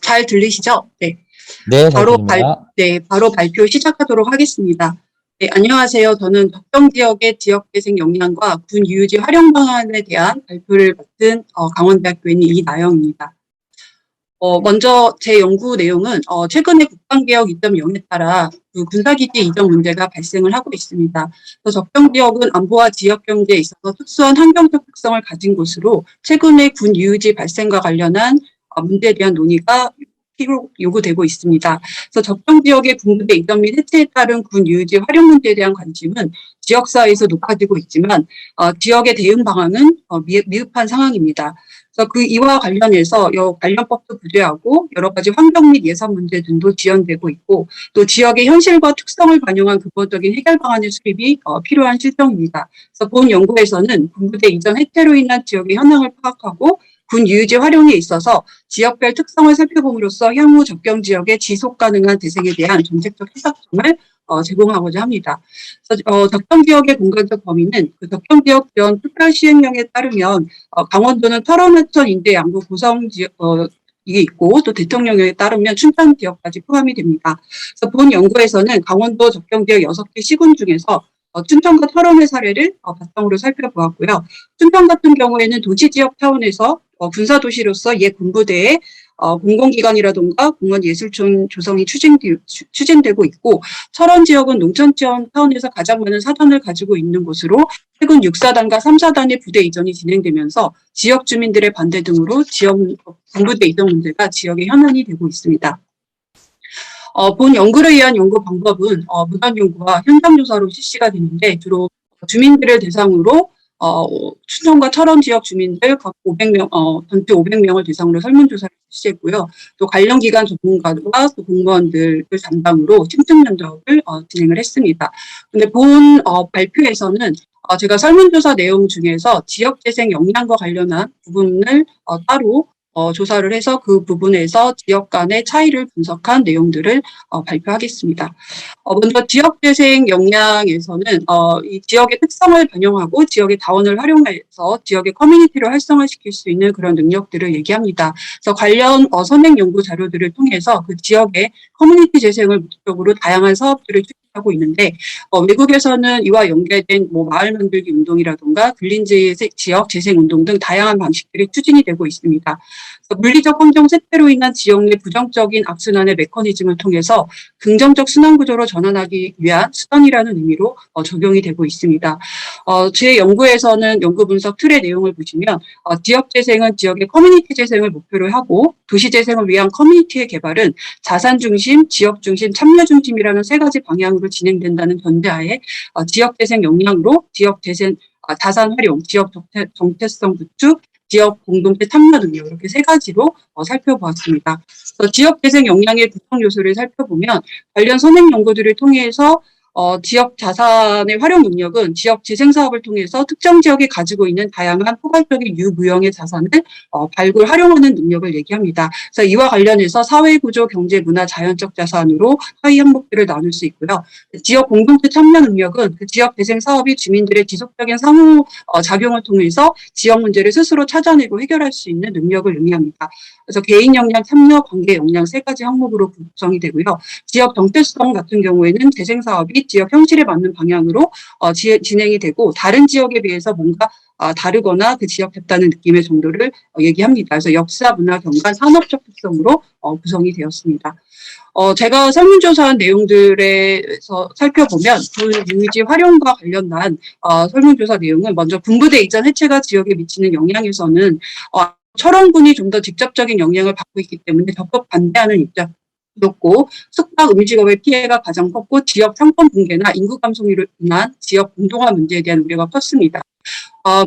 잘 들리시죠? 네. 네, 잘 들립니다. 바로 발표 시작하도록 하겠습니다. 네, 안녕하세요. 저는 덕정 지역의 지역재생 역량과 군 유유지 활용 방안에 대한 발표를 맡은 강원대학교에 있는 이나영입니다. 먼저 제 연구 내용은 최근에 국방개혁 2.0에 따라 그 군사기지 이전 문제가 발생을 하고 있습니다. 그래서 적정 지역은 안보와 지역 경제에 있어서 특수한 환경적 특성을 가진 곳으로 최근에 군 유유지 발생과 관련한 문제에 대한 논의가 필요 요구되고 있습니다. 그래서 적정 지역의 군부대 이전 및 해체에 따른 군 유유지 활용 문제에 대한 관심은 지역사회에서 높아지고 있지만 지역의 대응 방안은 미흡한 상황입니다. 그래서 이와 관련해서 관련법도 부재하고 여러 가지 환경 및 예산 문제 등도 지연되고 있고 또 지역의 현실과 특성을 반영한 근본적인 해결 방안의 수립이 필요한 실정입니다. 그래서 본 연구에서는 군부대 이전 해체로 인한 지역의 현황을 파악하고 군 유유지 활용에 있어서 지역별 특성을 살펴봄으로써 향후 접경 지역의 지속 가능한 대생에 대한 정책적 해석점을 제공하고자 합니다. 그래서 적정 지역의 공간적 범위는 그 적정 지역 지원 특별 시행령에 따르면 강원도는 철원, 하천, 인제, 양구, 고성 지역 이게 있고 또 대통령령에 따르면 춘천 지역까지 포함이 됩니다. 그래서 본 연구에서는 강원도 적정 지역 6개 시군 중에서 춘천과 철원의 사례를 바탕으로 살펴보았고요. 춘천 같은 경우에는 도시 지역 차원에서 군사도시로서 옛 군부대의 공공기관이라든가 공원예술촌 조성이 추진되고 있고 철원 지역은 농촌 차원에서 가장 많은 사단을 가지고 있는 곳으로 최근 6사단과 3사단의 부대 이전이 진행되면서 지역 주민들의 반대 등으로 지역 군부대 이전 문제가 지역의 현안이 되고 있습니다. 본 연구를 위한 연구 방법은 문헌 연구와 현장 조사로 실시가 되는데 주로 주민들을 대상으로 춘천과 철원 지역 주민들 각 500명, 전체 500명을 대상으로 설문조사를 실시했고요. 또 관련 기관 전문가와 또 공무원들을 담당으로 심층 면접을 진행을 했습니다. 근데 본 발표에서는 제가 설문조사 내용 중에서 지역재생 역량과 관련한 부분을 따로 조사를 해서 그 부분에서 지역 간의 차이를 분석한 내용들을 발표하겠습니다. 먼저 지역재생 역량에서는 이 지역의 특성을 반영하고 지역의 자원을 활용해서 지역의 커뮤니티를 활성화시킬 수 있는 그런 능력들을 얘기합니다. 그래서 관련 선행 연구 자료들을 통해서 그 지역의 커뮤니티 재생을 목적으로 다양한 사업들을 추진하고 있는데 외국에서는 이와 연계된 마을 만들기 운동이라든가 근린지 지역 재생 운동 등 다양한 방식들이 추진이 되고 있습니다. 물리적 환경 쇠퇴로 인한 지역 내 부정적인 악순환의 메커니즘을 통해서 긍정적 순환 구조로 전환하기 위한 수단이라는 의미로 적용이 되고 있습니다. 제 연구에서는 연구 분석 틀의 내용을 보시면 지역 재생은 지역의 커뮤니티 재생을 목표로 하고 도시 재생을 위한 커뮤니티의 개발은 자산 중심, 지역 중심, 참여 중심이라는 세 가지 방향으로 진행된다는 전제하에 지역 재생 역량으로 지역 재생 자산 활용, 지역 정체성 구축, 지역 공동체 참여 능력 이렇게 세 가지로 살펴보았습니다. 지역 재생 역량의 구성 요소를 살펴보면 관련 선행 연구들을 통해서 지역 자산의 활용 능력은 지역 재생 사업을 통해서 특정 지역이 가지고 있는 다양한 포괄적인 유무형의 자산을 발굴, 활용하는 능력을 얘기합니다. 그래서 이와 관련해서 사회구조, 경제, 문화, 자연적 자산으로 하위 항목들을 나눌 수 있고요. 지역 공동체 참여 능력은 그 지역 재생 사업이 주민들의 지속적인 상호 작용을 통해서 지역 문제를 스스로 찾아내고 해결할 수 있는 능력을 의미합니다. 그래서 개인 역량, 참여, 관계 역량 세 가지 항목으로 구성이 되고요. 지역 정체성 같은 경우에는 재생 사업이 지역 현실에 맞는 방향으로 진행이 되고 다른 지역에 비해서 뭔가 다르거나 그 지역 같다는 느낌의 정도를 얘기합니다. 그래서 역사, 문화, 경관, 산업적 특성으로 구성이 되었습니다. 제가 설문조사한 내용들에서 살펴보면 군 유유지 활용과 관련한 설문조사 내용은 먼저 군부대 이전 해체가 지역에 미치는 영향에서는 철원군이 좀 더 직접적인 영향을 받고 있기 때문에 적극 반대하는 입장 였고 숙박 음식업의 피해가 가장 컸고 지역 상권 붕괴나 인구 감소로 인한 지역 공동화 문제에 대한 우려가 컸습니다.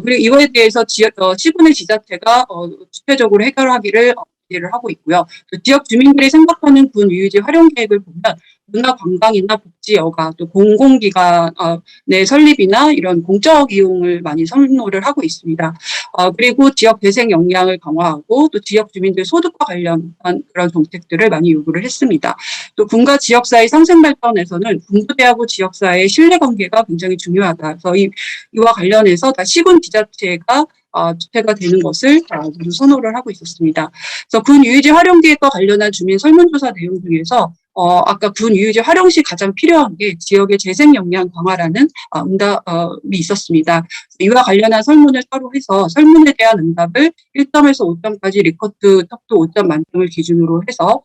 그리고 이거에 대해서 시군의 지자체가 주체적으로 해결하기를 기대를 하고 있고요. 또 지역 주민들이 생각하는 군 유유지 활용 계획을 보면 문화 관광이나 복지 여가 또 공공기관의 설립이나 이런 공적 이용을 많이 선호를 하고 있습니다. 그리고 지역 재생 역량을 강화하고 또 지역 주민들 소득과 관련한 그런 정책들을 많이 요구를 했습니다. 또 군과 지역사회 상생 발전에서는 군부대하고 지역사회의 신뢰관계가 굉장히 중요하다. 그래서 이와 관련해서 시군 지자체가 집회가 되는 것을 모두 선호를 하고 있었습니다. 그래서 군 유유지 활용 계획과 관련한 주민 설문조사 내용 중에서 아까 군 유유지 활용 시 가장 필요한 게 지역의 재생 역량 강화라는 응답이 있었습니다. 이와 관련한 설문을 따로 해서 설문에 대한 응답을 1점에서 5점까지 리커트 턱도 5점 만점을 기준으로 해서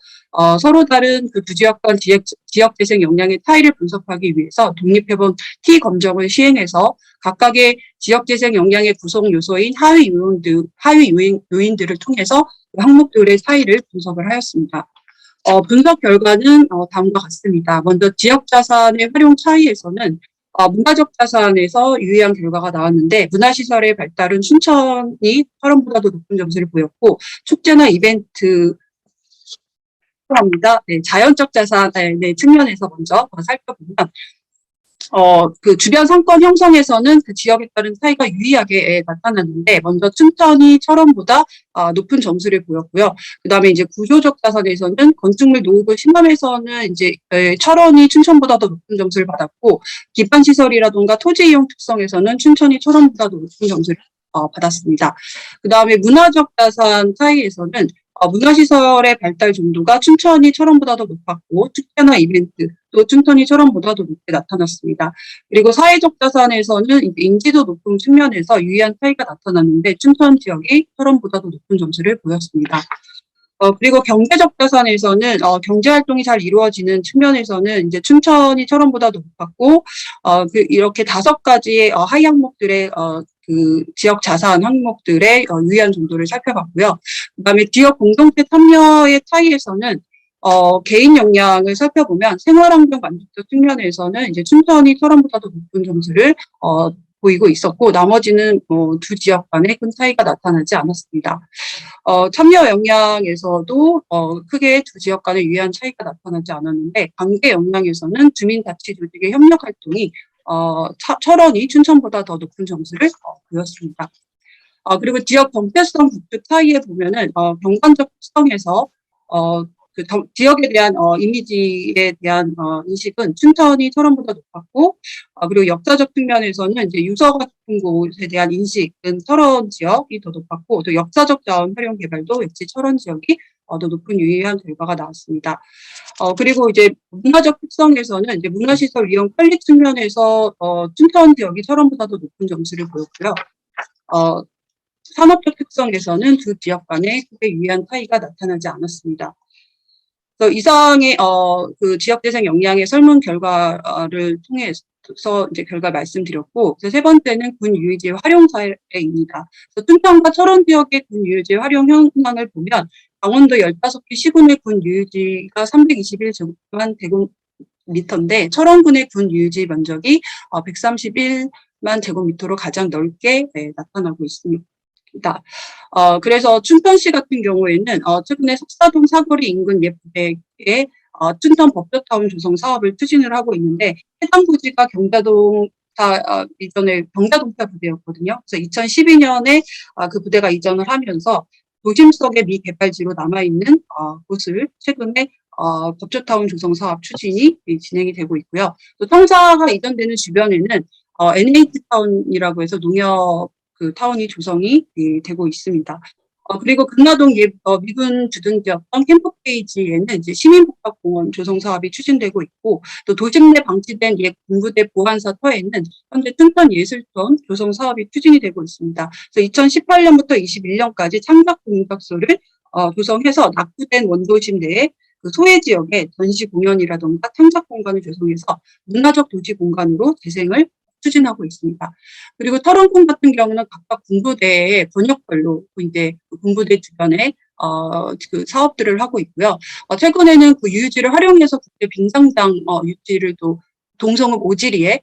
서로 다른 그 부지역 간 지역 재생 역량의 차이를 분석하기 위해서 독립해본 T 검정을 시행해서 각각의 지역 재생 역량의 구성 요소인 하위 요인들을 통해서 그 항목들의 차이를 분석을 하였습니다. 분석 결과는 다음과 같습니다. 먼저 지역 자산의 활용 차이에서는 문화적 자산에서 유의한 결과가 나왔는데 문화시설의 발달은 춘천이 철원보다도 높은 점수를 보였고 축제나 이벤트 합니다. 네, 자연적 자산의 측면에서 먼저 살펴보면 그 주변 상권 형성에서는 그 지역에 따른 차이가 유의하게 나타났는데 먼저 춘천이 철원보다 높은 점수를 보였고요. 그다음에 이제 구조적 자산에서는 건축물 노후도 심함에서는 이제 철원이 춘천보다 더 높은 점수를 받았고 기반 시설이라든가 토지 이용 특성에서는 춘천이 철원보다 더 높은 점수를 받았습니다. 그다음에 문화적 자산 차이에서는 문화시설의 발달 정도가 춘천이 철원보다 더 높았고 축제나 이벤트 또 춘천이 철원보다 더 높게 나타났습니다. 그리고 사회적 자산에서는 인지도 높은 측면에서 유의한 차이가 나타났는데 춘천 지역이 철원보다 더 높은 점수를 보였습니다. 그리고 경제적 자산에서는 경제활동이 잘 이루어지는 측면에서는 이제 춘천이 철원보다 더 높았고 이렇게 5가지의 하위 항목들의 그 지역 자산 항목들의 유의한 정도를 살펴봤고요. 그다음에 지역 공동체 참여의 차이에서는 개인 역량을 살펴보면 생활환경 만족도 측면에서는 이제 춘천이 철원보다 더 높은 점수를 보이고 있었고 나머지는 두 지역 간의 큰 차이가 나타나지 않았습니다. 참여 역량에서도 크게 두 지역 간의 유의한 차이가 나타나지 않았는데 관계 역량에서는 주민자치조직의 협력 활동이 철원이 춘천보다 더 높은 점수를 보였습니다. 그리고 지역 정체성 구축 차이에 보면은 경관적 특성에서 그 지역에 대한 이미지에 대한 인식은 춘천이 철원보다 높았고 그리고 역사적 측면에서는 이제 유서 같은 곳에 대한 인식은 철원 지역이 더 높았고 또 역사적 자원 활용 개발도 역시 철원 지역이 더 높은 유의한 결과가 나왔습니다. 그리고 이제 문화적 특성에서는 이제 문화시설 이용 편리 측면에서 춘천 지역이 철원보다 더 높은 점수를 보였고요. 산업적 특성에서는 두 지역 간의 크게 유의한 차이가 나타나지 않았습니다. 그래서 이상의 그 지역재생 역량의 설문 결과를 통해서 이제 결과 말씀드렸고, 그래서 세 번째는 군 유유지 활용 사례입니다. 그래서 춘천과 철원 지역의 군 유유지 활용 현황을 보면 강원도 15개 시군의 군 유유지가 321만 제곱미터인데 철원군의 군 유유지 면적이 131만 제곱미터로 가장 넓게 나타나고 있습니다. 그래서 춘천시 같은 경우에는 최근에 석사동 사거리 인근 예부대에 춘천 법조타운 조성 사업을 추진을 하고 있는데 해당 부지가 이전에 경자동타 부대였거든요. 그래서 2012년에 그 부대가 이전을 하면서 도심 속의 미개발지로 남아있는 곳을 최근에 법조타운 조성 사업 추진이 진행이 되고 있고요. 또 청사가 이전되는 주변에는 NH타운이라고 해서 농협 그 타운이 조성이 되고 있습니다. 그리고 금나동 미군 주둔 지역권 캠프페이지에는 이제 시민복합공원 조성 사업이 추진되고 있고 또 도심 내 방치된 옛 군부대 보안사 터에는 현재 춘천 예술촌 조성 사업이 추진이 되고 있습니다. 그래서 2018년부터 21년까지 창작 공작소를 조성해서 낙후된 원도심 내에 그 소외 지역에 전시 공연이라든가 창작 공간을 조성해서 문화적 도시 공간으로 재생을 추진하고 있습니다. 그리고 철원군 같은 경우는 각각 군부대의 권역별로 이제 군부대 주변에 그 사업들을 하고 있고요. 최근에는 그 유유지를 활용해서 국제 빙상장 유지를 또 동성읍 오지리에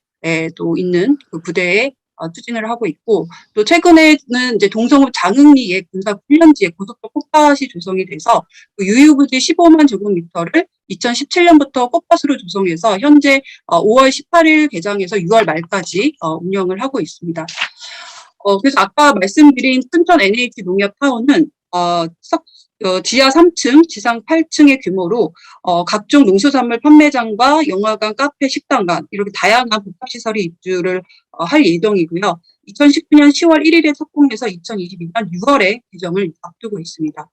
또 있는 그 부대에 추진을 하고 있고 또 최근에는 이제 동성읍 장흥리 옛 군사 훈련지에 고속도로 꽃밭이 조성이 돼서 그 유유부지 15만 제곱미터를 2017년부터 꽃밭으로 조성해서 현재 5월 18일 개장해서 6월 말까지 운영을 하고 있습니다. 그래서 아까 말씀드린 춘천 NH 농협타운은 지하 3층, 지상 8층의 규모로 각종 농수산물 판매장과 영화관, 카페, 식당관 이렇게 다양한 복합시설이 입주를 할 예정이고요. 2019년 10월 1일에 착공해서 2022년 6월에 개정을 앞두고 있습니다.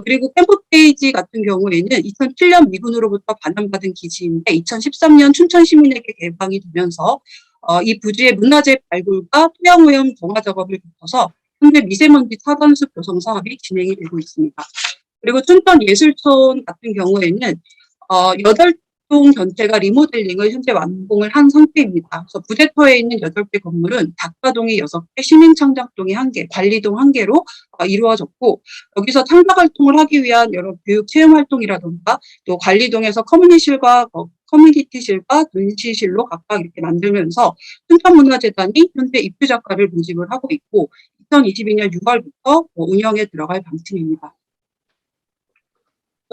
그리고 캠퍼페이지 같은 경우에는 2007년 미군으로부터 반환받은 기지인데 2013년 춘천시민에게 개방이 되면서 이 부지의 문화재 발굴과 토양오염 정화 작업을 거쳐서 현재 미세먼지 차단수 조성 사업이 진행이 되고 있습니다. 그리고 춘천예술촌 같은 경우에는 8동 전체가 리모델링을 현재 완공을 한 상태입니다. 그래서 부대터에 있는 8개 건물은 닭가동이 6개, 시민창작동이 1개, 관리동 1개로 이루어졌고 여기서 창작 활동을 하기 위한 여러 교육 체험 활동이라든가 또 관리동에서 커뮤니티실과 전시실로 각각 이렇게 만들면서 춘천문화재단이 현재 입주 작가를 모집을 하고 있고 2022년 6월부터 운영에 들어갈 방침입니다.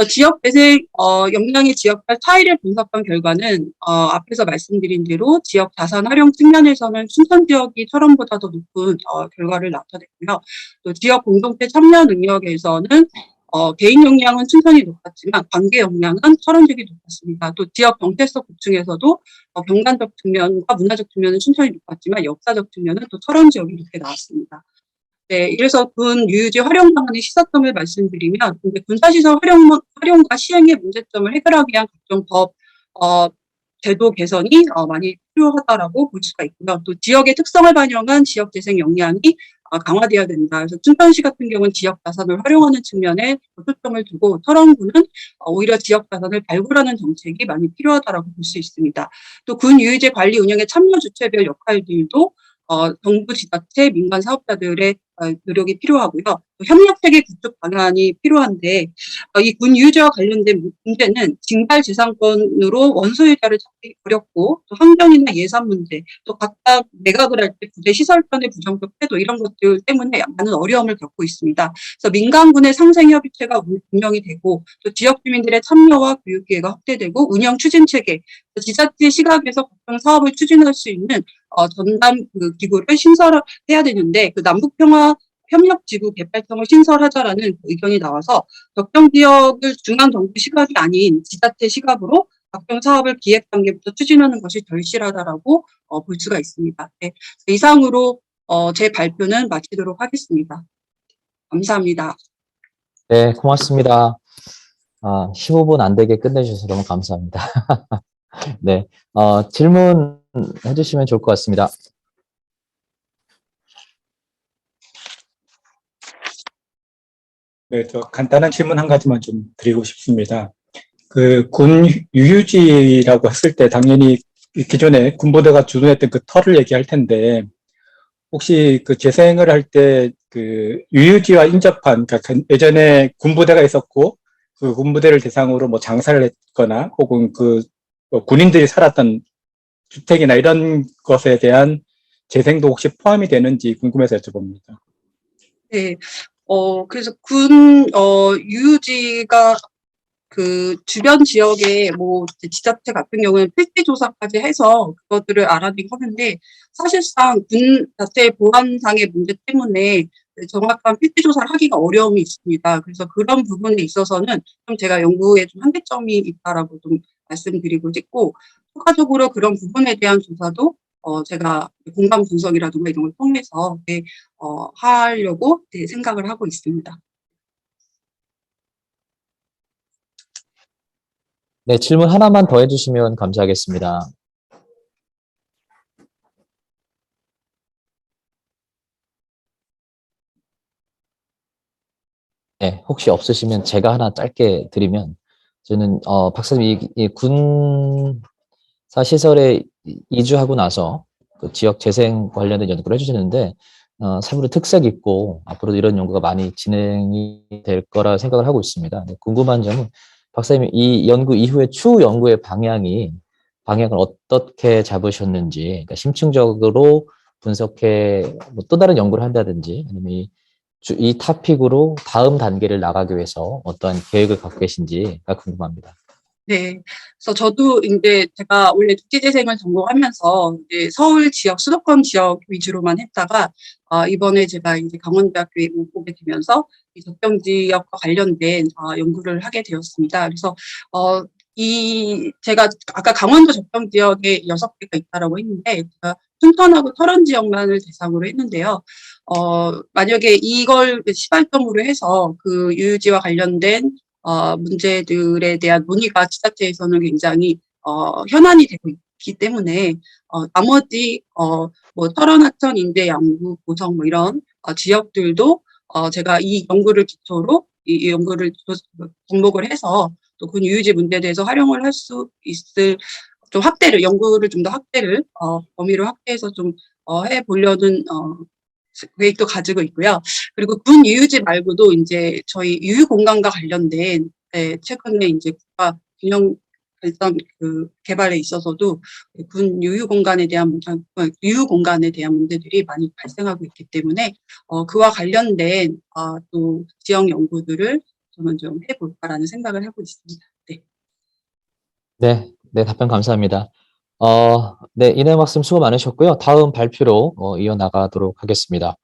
지역 배색 역량의 지역별 차이를 분석한 결과는 앞에서 말씀드린 대로 지역 자산 활용 측면에서는 춘천 지역이 철원보다 더 높은 결과를 나타냈고요. 또 지역 공동체 참여 능력에서는 개인 역량은 춘천이 높았지만 관계 역량은 철원 지역이 높았습니다. 또 지역 정체성 보충에서도 경관적 측면과 문화적 측면은 춘천이 높았지만 역사적 측면은 또 철원 지역이 이렇게 나왔습니다. 네, 이래서 군 유유지 활용 방안의 시사점을 말씀드리면, 군사시설 활용과 시행의 문제점을 해결하기 위한 각종 법, 제도 개선이 많이 필요하다라고 볼 수가 있고요. 또 지역의 특성을 반영한 지역 재생 역량이 강화되어야 된다. 그래서 춘천시 같은 경우는 지역 자산을 활용하는 측면에 초점을 두고 철원군은 오히려 지역 자산을 발굴하는 정책이 많이 필요하다라고 볼 수 있습니다. 또 군 유유지 관리 운영의 참여 주체별 역할들도 정부 지자체 민간 사업자들의 노력이 필요하고요. 또 협력체계 구축 방안이 필요한데 이 군 유유지와 관련된 문제는 징발지상권으로 원소유자를 찾기 어렵고 또 환경이나 예산 문제 또 각각 매각을 할 때 부대 시설편의 부정적 태도 이런 것들 때문에 많은 어려움을 겪고 있습니다. 그래서 민간군의 상생협의체가 운영이 되고 또 지역 주민들의 참여와 교육 기회가 확대되고 운영 추진 체계 지자체 시각에서 각종 사업을 추진할 수 있는 전담 기구를 신설해야 되는데 그 남북평화 협력지구 개발청을 신설하자라는 의견이 나와서 적정 지역을 중앙정부 시각이 아닌 지자체 시각으로 각종 사업을 기획 단계부터 추진하는 것이 절실하다라고 볼 수가 있습니다. 네, 이상으로 제 발표는 마치도록 하겠습니다. 감사합니다. 네, 고맙습니다. 15분 안 되게 끝내주셔서 너무 감사합니다. 네, 질문 해주시면 좋을 것 같습니다. 네, 저 간단한 질문 한 가지만 좀 드리고 싶습니다. 그 군 유유지라고 했을 때 당연히 기존에 군부대가 주둔했던 그 터를 얘기할 텐데 혹시 그 재생을 할 때 그 유유지와 인접한 그러니까 예전에 군부대가 있었고 그 군부대를 대상으로 뭐 장사를 했거나 혹은 그 군인들이 살았던 주택이나 이런 것에 대한 재생도 혹시 포함이 되는지 궁금해서 여쭤봅니다. 네, 그래서 군 유유지가 그 주변 지역에 뭐 지자체 같은 경우는 필지 조사까지 해서 그것들을 알아내고 하는데 사실상 군 자체의 보안상의 문제 때문에 정확한 필지 조사를 하기가 어려움이 있습니다. 그래서 그런 부분에 있어서는 좀 제가 연구에 좀 한계점이 있다라고 좀 말씀드리고 싶고 추가적으로 그런 부분에 대한 조사도 제가 공감 분석이라든가 이런 걸 통해서 하려고 생각을 하고 있습니다. 네, 질문 하나만 더 해주시면 감사하겠습니다. 네, 혹시 없으시면 제가 하나 짧게 드리면, 저는, 박사님, 이 군사 시설에 이주하고 나서 그 지역 재생 관련된 연구를 해주셨는데, 사물의 특색 있고, 앞으로도 이런 연구가 많이 진행이 될 거라 생각을 하고 있습니다. 네, 궁금한 점은, 박사님, 이 연구 이후에 추후 연구의 방향을 어떻게 잡으셨는지, 그러니까 심층적으로 분석해, 뭐 또 다른 연구를 한다든지, 아니면 이 토픽으로 다음 단계를 나가기 위해서 어떠한 계획을 갖고 계신지가 궁금합니다. 네. 그래서 저도 이제 제가 원래 국제재생을 전공하면서 이제 서울 지역, 수도권 지역 위주로만 했다가, 이번에 제가 이제 강원대학교에 오게 되면서 이 접경 지역과 관련된 연구를 하게 되었습니다. 그래서 제가 아까 강원도 접경 지역에 6개가 있다라고 했는데, 제가 춘천하고 철원 지역만을 대상으로 했는데요. 만약에 이걸 시발점으로 해서 그 유유지와 관련된 문제들에 대한 논의가 지자체에서는 굉장히 현안이 되고 있기 때문에 나머지 뭐 철원, 하천, 인제, 양구, 고성 뭐 이런 지역들도 제가 이 연구를 기초로 이 연구를 접목을 해서 또 군 유유지 문제에 대해서 활용을 할 수 있을 좀 확대를 연구를 좀 더 확대를 범위를 확대해서 좀 해보려는 계획도 가지고 있고요. 그리고 군 유유지 말고도 이제 저희 유유 공간과 관련된 최근에 이제 국가 균형 발전 그 개발에 있어서도 군 유유 공간에 대한 문제들이 많이 발생하고 있기 때문에 그와 관련된 또 지역 연구들을 저는 좀 해볼까라는 생각을 하고 있습니다. 네. 네, 네, 답변 감사합니다. 네, 이내 말씀 수고 많으셨고요. 다음 발표로 이어나가도록 하겠습니다.